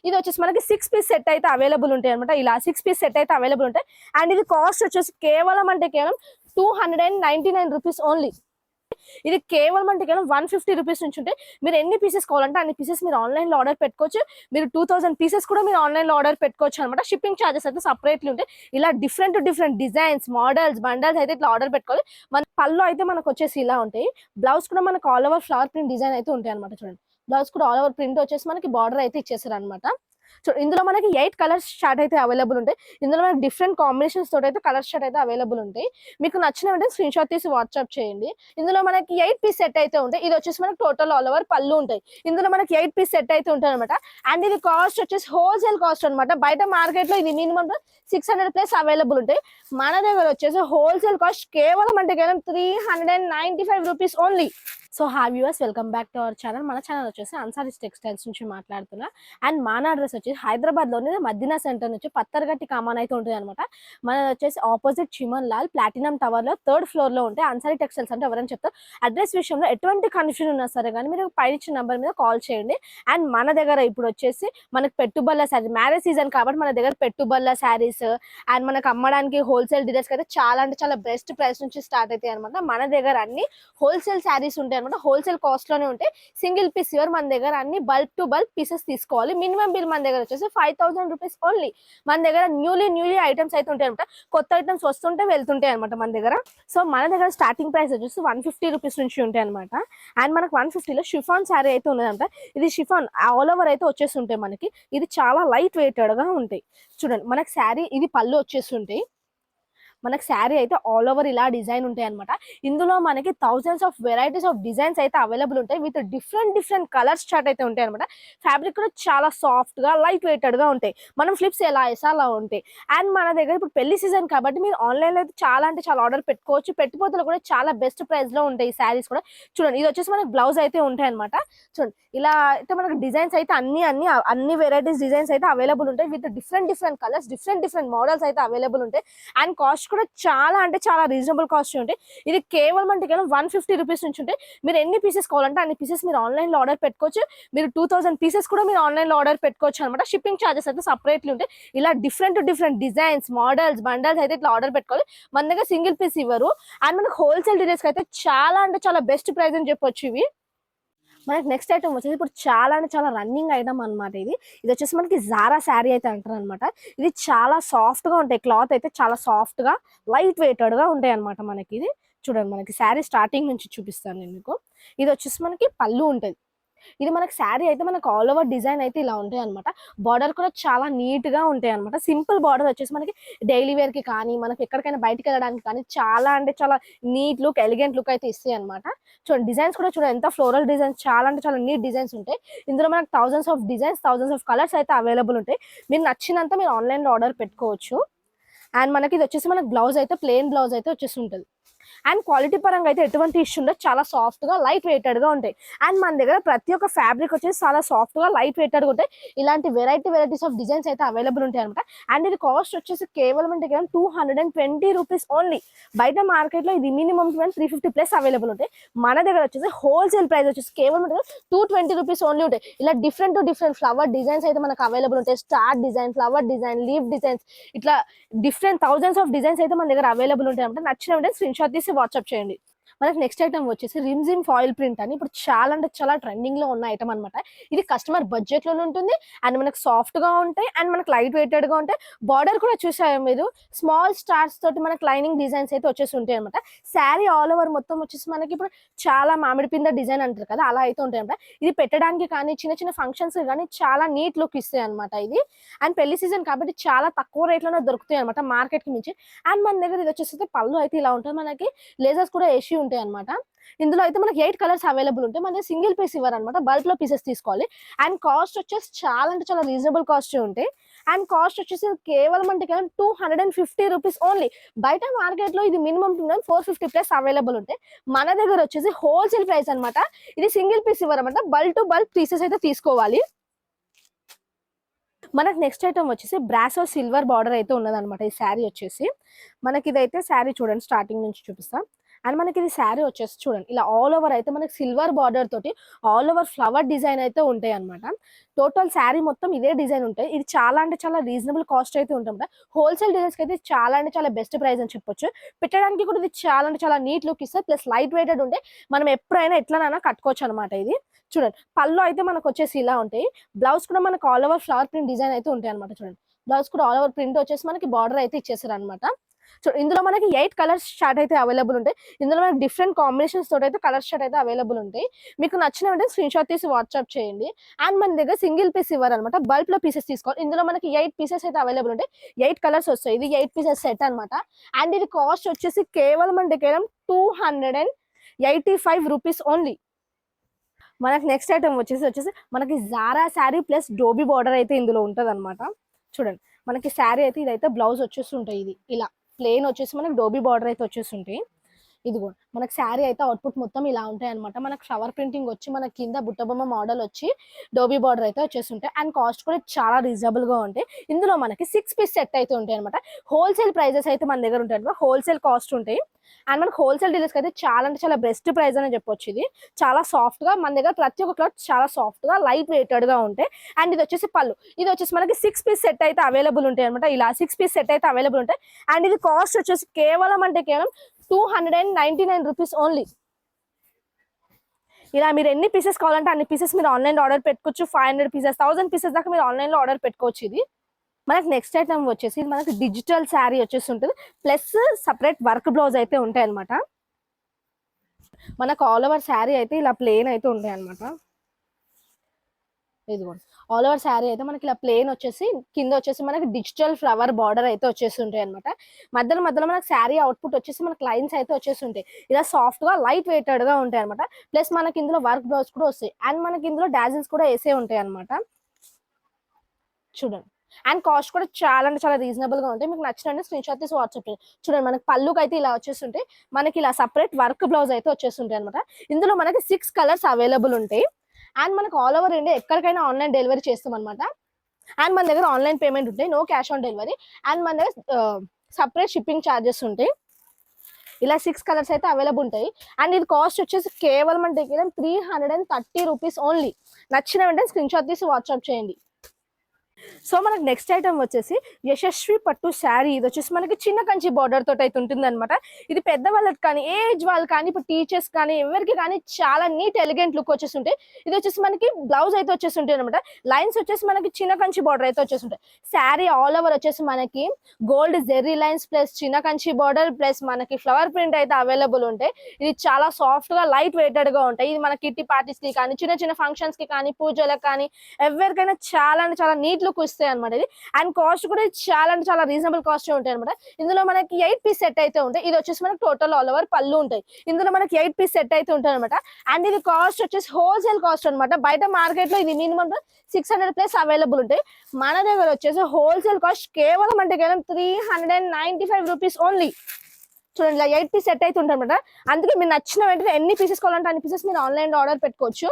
ఇది వచ్చేసి మనకి 6 పీస్ సెట్ అయితే అవైలబుల్ ఉంటాయి అనమాట. ఇలా 6 పీస్ సెట్ అయితే అవైలబుల్ ఉంటాయి. అండ్ ఇది కాస్ట్ వచ్చేసి కేవలం 299 రూపీస్ ఓన్లీ. ఇది కేవలం 150 రూపీస్ నుంచి ఉంటే మీరు ఎన్ని పీసెస్ కావాలంటే అన్ని పీసెస్ మీరు ఆన్లైన్ లో ఆర్డర్ పెట్టుకోవచ్చు. మీరు 2000 పీసెస్ కూడా మీరు ఆన్లైన్ లో ఆర్డర్ పెట్టుకోవచ్చు అనమాట. షిప్పింగ్ ఛార్జెస్ అయితే సపరేట్లీ ఉంటాయి. ఇలా డిఫరెంట్ డిజైన్స్, మోడల్స్, బండల్స్ అయితే ఇట్లా ఆర్డర్ పెట్టుకోవాలి. మన పళ్ళు అయితే మనకు వచ్చేసి ఇలా ఉంటాయి. బ్లౌజ్ కూడా మనకు all over flower print design అయితే ఉంటాయి అనమాట. చూడండి, బ్లౌజ్ కూడా ఆల్ ఓవర్ ప్రింట్ వచ్చేసి మనకి బార్డర్ అయితే ఇచ్చేసారు అనమాట. సో ఇందులో మనకి 8 కలర్స్ షార్ట్ అయితే అవైలబుల్ ఉంటాయి. ఇందులో మనకి డిఫరెంట్ కాంబినేషన్స్ తోటి అయితే కలర్ షార్ట్ అయితే అవైలబుల్ ఉంటాయి. మీకు నచ్చిన వెంటనే స్క్రీన్ షాట్ తీసి వాట్సాప్ చేయండి. ఇందులో మనకి 8 పీస్ సెట్ అయితే ఉంటాయి. ఇది వచ్చేసి మనకి టోటల్ ఆల్ ఓవర్ పళ్ళు ఉంటాయి. ఇందులో మనకి 8 పీస్ సెట్ అయితే ఉంటాయి అనమాట. అండ్ ఇది కాస్ట్ వచ్చేసి హోల్సేల్ కాస్ట్ అనమాట. బయట మార్కెట్ లో ఇది మినిమం 600+ అవైలబుల్ ఉంటాయి. మన దగ్గర వచ్చేసి హోల్సేల్ కాస్ట్ కేవలం 395 rupees only. So hi viewers, welcome back to our channel. మన ఛానల్ వచ్చేసి అన్సారీస్ టెక్స్టైల్స్ నుంచి మాట్లాడుతున్నా. అండ్ మన అడ్రస్ వచ్చేసి హైదరాబాద్లోని మదీనా సెంటర్ నుంచి పత్తర్గట్టి కామాన్ అయితే ఉంటుంది అనమాట. మనది వచ్చేసి ఆపోజిట్ చిమన్ లాల్ ప్లాటినం టవర్లో 3rd ఫ్లోర్లో ఉంటాయి. అన్సారీ టెక్స్టైల్స్ అంటే ఎవరైనా చెప్తారు. అడ్రస్ విషయంలో ఎటువంటి కన్ఫ్యూజన్ ఉన్నా సరే కానీ మీరు పైన ఇచ్చిన నెంబర్ మీద కాల్ చేయండి. అండ్ మన దగ్గర ఇప్పుడు వచ్చేసి మనకి పెట్టుబడుల శారీ, మ్యారేజ్ సీజన్ కాబట్టి మన దగ్గర పెట్టుబడుల శారీస్ అండ్ మనకు అమ్మడానికి హోల్సేల్ డీలర్స్ అయితే చాలా అంటే చాలా బెస్ట్ ప్రైస్ నుంచి స్టార్ట్ అవుతాయి అనమాట. మన దగ్గర అన్ని హోల్సేల్ శారీస్ ఉంటాయి. హోల్సేల్ కాస్ట్ లోనే ఉంటాయి. సింగిల్ పీస్ ఇవర్ మన దగ్గర అన్ని బల్క్ టు బల్క్ పీసెస్ తీసుకోవాలి. మినిమం బిల్ మన దగ్గర వచ్చేసి 5000 రూపీస్ ఓన్లీ. మన దగ్గర న్యూలీ ఐటమ్స్ అయితే ఉంటాయి అనమాట. కొత్త ఐటమ్స్ వస్తుంటే వెళ్తుంటాయి అనమాట మన దగ్గర. సో మన దగ్గర స్టార్టింగ్ ప్రైస్ వచ్చేసి 150 రూపీస్ నుంచి ఉంటాయి అనమాట. అండ్ మనకు 150లో షిఫాన్ శారీ అయితే ఉన్నదంట. ఇది షిఫాన్ ఆల్ ఓవర్ అయితే వచ్చేసి ఉంటాయి మనకి. ఇది చాలా లైట్ వెయిటెడ్ గా ఉంటాయి. చూడండి, మనకి శారీ ఇది పళ్ళు వచ్చేసి ఉంటాయి. మనకి శారీ అయితే ఆల్ ఓవర్ ఇలా డిజైన్ ఉంటాయి అనమాట. ఇందులో మనకి thousands of varieties of designs అయితే అవైలబుల్ ఉంటాయి. విత్ డిఫరెంట్ కలర్స్ చార్ట్ అయితే ఉంటాయి అనమాట. ఫ్యాబ్రిక్ కూడా చాలా సాఫ్ట్ గా లైట్ వెయిటెడ్ గా ఉంటాయి. మనం ఫ్లిప్స్ ఎలా వేసా అలా ఉంటాయి. అండ్ మన దగ్గర ఇప్పుడు పెళ్లి సీజన్ కాబట్టి మీరు ఆన్లైన్ లో అయితే చాలా అంటే చాలా ఆర్డర్ పెట్టుకోవచ్చు. పెట్టుబడులు కూడా చాలా బెస్ట్ ప్రైస్ లో ఉంటాయి ఈ శారీస్ కూడా. చూడండి, ఇది వచ్చేసి మనకి బ్లౌజ్ అయితే ఉంటాయి అనమాట. చూడండి, ఇలా అయితే మనకి డిజైన్స్ అయితే అన్ని వెరైటీస్ డిజైన్స్ అయితే అవైలబుల్ ఉంటాయి. With different colours, different models అయితే అవైలబుల్ ఉంటాయి. అండ్ కాస్ట్ కూడా చాలా అంటే చాలా రీజనబుల్ కాస్ట్ ఉంటాయి. ఇది కేవలం 150 రూపీస్ నుంచి ఉంటాయి. మీరు ఎన్ని పీసెస్ కావాలంటే అన్ని పీసెస్ మీరు ఆన్లైన్ లో ఆర్డర్ పెట్టుకోవచ్చు. మీరు 2000 పీసెస్ కూడా మీరు ఆన్లైన్ లో ఆర్డర్ పెట్టుకోవచ్చు అనమాట. షిప్పింగ్ ఛార్జెస్ అయితే సపరేట్లీ ఉంటాయి. ఇలా డిఫరెంట్ డిజైన్స్, మోడల్స్, బండల్స్ అయితే ఇట్లా ఆర్డర్ పెట్టుకోవాలి. మన దగ్గర సింగిల్ పీస్ ఇవ్వరు. అండ్ మనకి హోల్సేల్ డీలర్స్ అయితే చాలా అంటే చాలా బెస్ట్ ప్రైస్ అని చెప్పొచ్చు ఇవి. మనకి నెక్స్ట్ ఐటమ్ వచ్చేసి ఇప్పుడు చాలా అంటే చాలా రన్నింగ్ ఐటమ్ అనమాట. ఇది వచ్చేసి మనకి జారా శారీ అయితే అంటారు అనమాట. ఇది చాలా సాఫ్ట్ గా ఉంటాయి. క్లాత్ అయితే చాలా సాఫ్ట్ గా లైట్ వెయిటెడ్ గా ఉంటాయి అనమాట. మనకి ఇది చూడండి, మనకి శారీ స్టార్టింగ్ నుంచి చూపిస్తాను నేను మీకు. ఇది వచ్చేసి మనకి పళ్ళు ఉంటుంది. ఇది మనకి శారీ అయితే మనకు ఆల్ ఓవర్ డిజైన్ అయితే ఇలా ఉంటాయి అనమాట. బార్డర్ కూడా చాలా నీట్ గా ఉంటాయి అనమాట. సింపుల్ బార్డర్ వచ్చేసి మనకి డైలీ వేర్ కి కానీ మనకి ఎక్కడికైనా బయటకు వెళ్ళడానికి కానీ చాలా అంటే చాలా నీట్ లుక్, ఎలిగెంట్ లుక్ అయితే ఇస్తాయి అనమాట. చూడండి, డిజైన్స్ కూడా చూడండి ఎంత ఫ్లోరల్ డిజైన్స్, చాలా అంటే చాలా నీట్ డిజైన్స్ ఉంటాయి. ఇందులో మనకు thousands of designs, thousands of colours అయితే అవైలబుల్ ఉంటాయి. మీరు నచ్చినంత మీరు ఆన్లైన్ లో ఆర్డర్ పెట్టుకోవచ్చు. అండ్ మనకి ఇది వచ్చేసి మనకి బ్లౌజ్ అయితే ప్లెయిన్ బ్లౌజ్ అయితే వచ్చేసి ఉంటుంది. అండ్ క్వాలిటీ పరంగా అయితే ఎటువంటి ఇష్యూ ఉండదు. చాలా సాఫ్ట్ గా లైట్ వెయిటెడ్ గా ఉంటాయి. అండ్ మన దగ్గర ప్రతి ఒక్క ఫ్యాబ్రిక్ వచ్చేసి చాలా సాఫ్ట్ గా లైట్ వెయిటెడ్ గా ఉంటాయి. ఇలాంటి వెరైటీస్ ఆఫ్ డిజైన్స్ అయితే అవైలబుల్ ఉంటాయి అనమాట. అండ్ ఇది కాస్ట్ వచ్చేసి కేవలం 220 రూపీస్ ఓన్లీ. బయట మార్కెట్ లో ఇది మినిమం 350+ అవైలబుల్ ఉంటాయి. మన దగ్గర వచ్చేసి హోల్సేల్ ప్రైస్ వచ్చేసి కేవలం 220 రూపీస్ ఓన్లీ ఉంటాయి. ఇలా డిఫరెంట్ ఫ్లవర్ డిజైన్స్ అయితే మనకు అవైలబుల్ ఉంటాయి. Star design, flower design, leave designs, ఇట్లా డిఫరెంట్ థౌజండ్స్ ఆఫ్ డిజైన్స్ అయితే మన దగ్గర అవైలబుల్ ఉంటాయి అనమాట. నచ్చిన వెంటనే స్క్రీన్ షాట్ తీసి వాట్సాప్ చేయండి. మనకి నెక్స్ట్ ఐటమ్ వచ్చేసి రిమ్జిమ్ ఫాయిల్ ప్రింట్ అని ఇప్పుడు చాలా అంటే చాలా ట్రెండింగ్ లో ఉన్న ఐటమ్ అనమాట. ఇది కస్టమర్ బడ్జెట్ లో ఉంటుంది. అండ్ మనకు సాఫ్ట్ గా ఉంటాయి. అండ్ మనకు లైట్ వెయిటెడ్ గా ఉంటాయి. బార్డర్ కూడా చూసారు మీరు, స్మాల్ స్టార్స్ తోటి మనకి లైనింగ్ డిజైన్స్ అయితే వచ్చేసి ఉంటాయి అనమాట. శారీ ఆల్ ఓవర్ మొత్తం వచ్చేసి మనకి ఇప్పుడు చాలా మామిడి పింద డిజైన్ అంటారు కదా, అలా అయితే ఉంటాయి అనమాట. ఇది పెట్టడానికి కానీ చిన్న ఫంక్షన్స్ కానీ చాలా నీట్ లుక్ ఇస్తాయి అనమాట ఇది. అండ్ పెళ్లి సీజన్ కాబట్టి చాలా తక్కువ రేట్ లోనే దొరుకుతాయి అనమాట మార్కెట్ కి మించి. అండ్ మన దగ్గర ఇది వచ్చేసి పళ్ళు అయితే ఇలా ఉంటుంది. మనకి లేజర్స్ కూడా వేసి ఉంటాయి అనమాట. ఇందులో అయితే మనకి 8 కలర్స్ అవైలబుల్ ఉంటాయి. మన సింగిల్ పీస్ ఇవ్వరు అనమాట, బల్క్ లో పీసెస్ తీసుకోవాలి. అండ్ కాస్ట్ వచ్చేసి చాలా అంటే చాలా రీజనబుల్ కాస్ట్ ఉంటాయి. అండ్ కాస్ట్ వచ్చేసి కేవలం 250 రూపీస్ ఓన్లీ. బయట మార్కెట్ లో ఇది మినిమం 450+ అవైలబుల్ ఉంటాయి. మన దగ్గర వచ్చేసి హోల్సేల్ ప్రైస్ అనమాట. ఇది సింగిల్ పీస్ ఇవ్వరు అనమాట, బల్క్ టు బల్క్ పీసెస్ అయితే తీసుకోవాలి. మనకి నెక్స్ట్ ఐటమ్ వచ్చేసి బ్రాసో సిల్వర్ బార్డర్ అయితే ఉన్నదన్నమాట. ఈ శారీ వచ్చేసి మనకి ఇదైతే శారీ చూడండి, స్టార్టింగ్ నుంచి చూపిస్తాం. అండ్ మనకి ఇది శారీ వచ్చేసి చూడండి ఇలా ఆల్ ఓవర్ అయితే మనకి సిల్వర్ బార్డర్ తోటి ఆల్ ఓవర్ ఫ్లవర్ డిజైన్ అయితే ఉంటాయి అనమాట. టోటల్ శారీ మొత్తం ఇదే డిజైన్ ఉంటాయి. ఇది చాలా అంటే చాలా రీజనబుల్ కాస్ట్ అయితే ఉంటుంది. హోల్సేల్ డీలర్స్ కి అయితే చాలా అంటే చాలా బెస్ట్ ప్రైస్ అని చెప్పొచ్చు. పెట్టడానికి కూడా ఇది చాలా అంటే చాలా నీట్ లుక్ ఇస్తుంది. ప్లస్ లైట్ వెయిటెడ్ ఉంటే మనం ఎప్పుడైనా ఎట్లనైనా కట్టుకోవచ్చు అనమాట. ఇది చూడండి పళ్ళు అయితే మనకు వచ్చేసి ఇలా ఉంటాయి. బ్లౌజ్ కూడా మనకు all over flower print design అయితే ఉంటాయి అనమాట. చూడండి బ్లౌజ్ కూడా ఆల్ ఓవర్ ప్రింట్ వచ్చేసి మనకి బార్డర్ అయితే ఇచ్చేసారు అనమాట. సో ఇందులో మనకి 8 కలర్స్ షార్ట్ అయితే అవైలబుల్ ఉంటాయి. ఇందులో మనకి డిఫరెంట్ కాంబినేషన్స్ తోటి అయితే కలర్ షార్ట్ అయితే అవైలబుల్ ఉంటాయి. మీకు నచ్చిన వెంటనే స్క్రీన్ షాట్ తీసి వాట్సాప్ చేయండి. అండ్ మన దగ్గర సింగిల్ పీస్ ఇవ్వరు అనమాట. బల్క్ లో పీసెస్ తీసుకోవాలి. ఇందులో మనకి 8 పీసెస్ అయితే అవైలబుల్ ఉంటాయి. 8 కలర్స్ వస్తాయి. ఇది 8 పీసెస్ సెట్ అనమాట. అండ్ ఇది కాస్ట్ వచ్చేసి కేవలం అంటే కేవలం 285 రూపీస్ ఓన్లీ. మనకి నెక్స్ట్ ఐటమ్ వచ్చేసి మనకి Zara sari plus dobby border అయితే ఇందులో ఉంటది అనమాట. చూడండి మనకి శారీ అయితే ఇదైతే బ్లౌజ్ వచ్చేసి ఉంటాయి. ఇది ఇలా ప్లేన్ వచ్చేసి మనకి డోబీ బార్డర్ అయితే వచ్చేసి ఉంటాయి. ఇది కూడా మనకి శారీ అయితే అవుట్పుట్ మొత్తం ఇలా ఉంటాయి అనమాట. మనకి ఫ్లవర్ ప్రింటింగ్ వచ్చి మనకి కింద బుట్టబొమ్మ మోడల్ వచ్చి డోబీ బార్డర్ అయితే వచ్చేసి ఉంటాయి. అండ్ కాస్ట్ కూడా చాలా రీజనబుల్ గా ఉంటాయి. ఇందులో మనకి 6 పీస్ సెట్ అయితే ఉంటాయి అనమాట. హోల్సేల్ ప్రైజెస్ అయితే మన దగ్గర ఉంటాయి అనమాట. హోల్సేల్ కాస్ట్ ఉంటాయి. అండ్ మనకి హోల్సేల్ డీలర్స్ అయితే చాలా అంటే చాలా బెస్ట్ ప్రైస్ అని చెప్పొచ్చు. ఇది చాలా సాఫ్ట్ గా మన దగ్గర ప్రతి ఒక్క క్లాత్ చాలా సాఫ్ట్ గా లైట్ వెయిటెడ్ గా ఉంటాయి. అండ్ ఇది వచ్చేసి పళ్ళు. ఇది వచ్చేసి మనకి 6 పీస్ సెట్ అయితే అవైలబుల్ ఉంటాయి అనమాట. ఇలా 6 పీస్ సెట్ అయితే అవైలబుల్ ఉంటాయి. అండ్ ఇది కాస్ట్ వచ్చేసి కేవలం అంటే కేవలం 299 రూపీస్ ఓన్లీ. ఇలా మీరు ఎన్ని పీసెస్ కావాలంటే అన్ని పీసెస్ మీరు ఆన్లైన్ ఆర్డర్ పెట్టుకోవచ్చు. 500 పీసెస్ 1000 పీసెస్ దాకా మీరు ఆన్లైన్ లో ఆర్డర్ పెట్టుకోవచ్చు. ఇది మనకి నెక్స్ట్ ఐటమ్ వచ్చేసి మనకి డిజిటల్ శారీ వచ్చేసి ఉంటుంది. ప్లస్ సపరేట్ వర్క్ బ్లౌజ్ అయితే ఉంటాయి అనమాట. మనకు ఆల్ ఓవర్ శారీ అయితే ఇలా ప్లేన్ అయితే ఉంటాయి అనమాట. ఇదిగోండి ఆల్ ఓవర్ శారీ అయితే మనకి ఇలా ప్లేన్ వచ్చేసి కింద వచ్చేసి మనకి డిజిటల్ ఫ్లవర్ బార్డర్ అయితే వచ్చేసి ఉంటాయి అనమాట. మధ్యలో మధ్యలో మనకి శారీ అవుట్పుట్ వచ్చేసి మనకి లైన్స్ అయితే వచ్చేసి ఉంటాయి. ఇలా సాఫ్ట్ గా లైట్ వెయిటెడ్ గా ఉంటాయి అనమాట. ప్లస్ మనకి ఇందులో వర్క్ బ్లౌజ్ కూడా వస్తాయి. అండ్ మనకి ఇందులో డాజిల్స్ కూడా వేసే ఉంటాయి అనమాట. చూడండి అండ్ కాస్ట్ కూడా చాలా అంటే చాలా రీజనబుల్ గా ఉంటాయి. మీకు నచ్చినట్టు స్క్రీన్ షాట్ తీసి వాట్సాప్ చేయండి. చూడండి మనకి పళ్ళుకి అయితే ఇలా వచ్చేస్తుంటే మనకి ఇలా సపరేట్ వర్క్ బ్లౌజ్ అయితే వచ్చేస్తుంటాయి అనమాట. ఇందులో మనకి 6 కలర్స్ అవైలబుల్ ఉంటాయి. అండ్ మనకు ఆల్ ఓవర్ ఇండియా ఎక్కడికైనా ఆన్లైన్ డెలివరీ చేస్తాం అనమాట. అండ్ మన దగ్గర ఆన్లైన్ పేమెంట్ ఉంటాయి. No cash on delivery. And మన దగ్గర సపరేట్ షిప్పింగ్ ఛార్జెస్ ఉంటాయి. ఇలా 6 కలర్స్ అయితే అవైలబుల్ ఉంటాయి. అండ్ ఇది కాస్ట్ వచ్చేసి కేవలం అంటే కేవలం 330 రూపీస్ ఓన్లీ. నచ్చిన వెంటనే స్క్రీన్ షాట్ తీసి వాట్సాప్ చేయండి. సో మనకి నెక్స్ట్ ఐటమ్ వచ్చేసి యశస్వి పట్టు శారీ. ఇది వచ్చేసి మనకి చిన్న కంచి బార్డర్ తోటి అయితే ఉంటుంది అనమాట. ఇది పెద్ద వాళ్ళకి కానీ ఏజ్ వాళ్ళు కానీ ఇప్పుడు టీచర్స్ కానీ ఎవరికి కానీ చాలా నీట్ ఎలిగెంట్ లుక్ వచ్చేసి ఉంటాయి. ఇది వచ్చేసి మనకి బ్లౌజ్ అయితే వచ్చేసి ఉంటాయి అనమాట. లైన్స్ వచ్చేసి మనకి చిన్న కంచి బార్డర్ అయితే వచ్చేసి ఉంటాయి. శారీ ఆల్ ఓవర్ వచ్చేసి మనకి గోల్డ్ జెర్రీ లైన్స్ ప్లస్ చిన్న కంచి బార్డర్ ప్లస్ మనకి ఫ్లవర్ ప్రింట్ అయితే అవైలబుల్ ఉంటాయి. ఇది చాలా సాఫ్ట్ గా లైట్ వెయిటెడ్ గా ఉంటాయి. ఇది మన కిట్టి పార్టీస్ కి కానీ చిన్న చిన్న ఫంక్షన్స్ కి కానీ పూజలకు కానీ ఎవరికైనా చాలా అంటే చాలా నీట్ లుక్ ఇస్తాయి అనమాట. ఇది అండ్ కాస్ట్ కూడా చాలా అంటే చాలా రీజనబుల్ కాస్ట్ ఉంటాయి అనమాట. ఇందులో మనకి 8 పీస్ సెట్ అయితే ఉంటాయి. ఇది వచ్చేసి మనకి టోటల్ ఆల్ ఓవర్ పళ్ళు ఉంటాయి. ఇందులో మనకి 8 పీస్ సెట్ అయితే ఉంటాయి అనమాట. అండ్ ఇది కాస్ట్ వచ్చేసి హోల్సేల్ కాస్ట్ అనమాట. బయట మార్కెట్ లో ఇది మినిమం 600 ప్లస్ అవైలబుల్ ఉంటాయి. మన దగ్గర వచ్చేసి హోల్సేల్ కాస్ట్ కేవలం అంటే కేవలం 395 రూపీస్ ఓన్లీ. చూడండి ఇలా 8 పీస్ సెట్ అయితే ఉంటాయి అనమాట. అందుకే మీరు నచ్చిన వెంటనే ఎన్ని పీసెస్ కావాలంటే అన్ని పీసెస్ మీరు ఆన్లైన్ లో ఆర్డర్ పెట్టుకోవచ్చు.